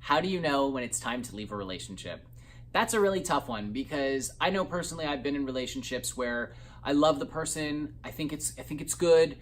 How do you know when it's time to leave a relationship? That's a really tough one because I know personally I've been in relationships where I love the person, I think it's good,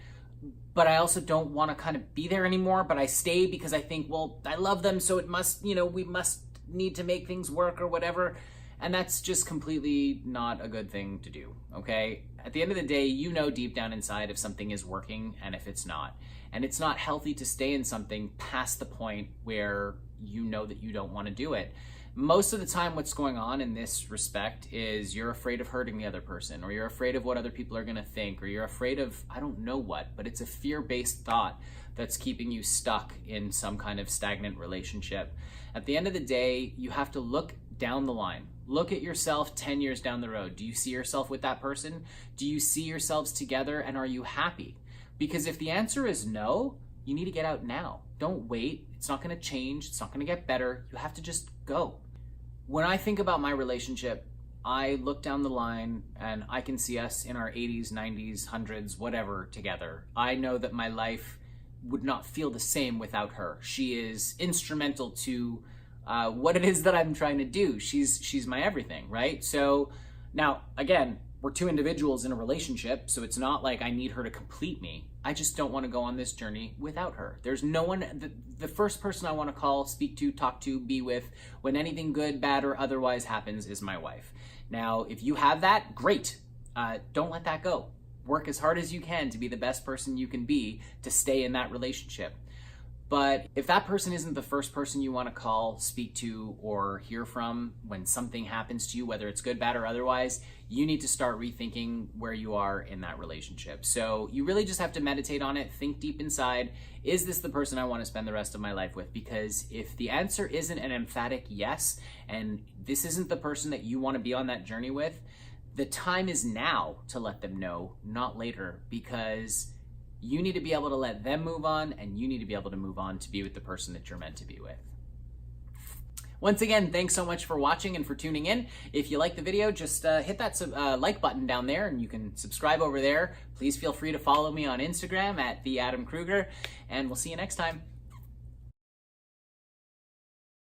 but I also don't want to kind of be there anymore, but I stay because I think, well, I love them, so it must, we must need to make things work or whatever. And that's just completely not a good thing to do, okay? At the end of the day, you know deep down inside if something is working and if it's not. And it's not healthy to stay in something past the point where you know that you don't want to do it. Most of the time what's going on in this respect is you're afraid of hurting the other person, or you're afraid of what other people are going to think, or you're afraid of, I don't know what, but it's a fear-based thought that's keeping you stuck in some kind of stagnant relationship. At the end of the day, you have to look down the line. Look at yourself 10 years down the road. Do you see yourself with that person? Do you see yourselves together, and are you happy? Because if the answer is no, you need to get out now. Don't wait. It's not going to change. It's not going to get better. You have to just go. When I think about my relationship, I look down the line and I can see us in our 80s, 90s, 100s, whatever, together. I know that my life would not feel the same without her. She is instrumental to what it is that I'm trying to do. She's my everything, right? So now, again, we're two individuals in a relationship, so it's not like I need her to complete me. I just don't want to go on this journey without her. There's no one, the first person I want to call, speak to, talk to, be with, when anything good, bad, or otherwise happens is my wife. Now, if you have that, great. Don't let that go. Work as hard as you can to be the best person you can be to stay in that relationship. But if that person isn't the first person you want to call, speak to, or hear from when something happens to you, whether it's good, bad, or otherwise, you need to start rethinking where you are in that relationship. So you really just have to meditate on it, think deep inside, is this the person I want to spend the rest of my life with? Because if the answer isn't an emphatic yes, and this isn't the person that you want to be on that journey with, the time is now to let them know, not later, because you need to be able to let them move on, and you need to be able to move on to be with the person that you're meant to be with. Once again, thanks so much for watching and for tuning in. If you like the video, just hit that like button down there, and you can subscribe over there. Please feel free to follow me on Instagram at @theadamkruger, and we'll see you next time.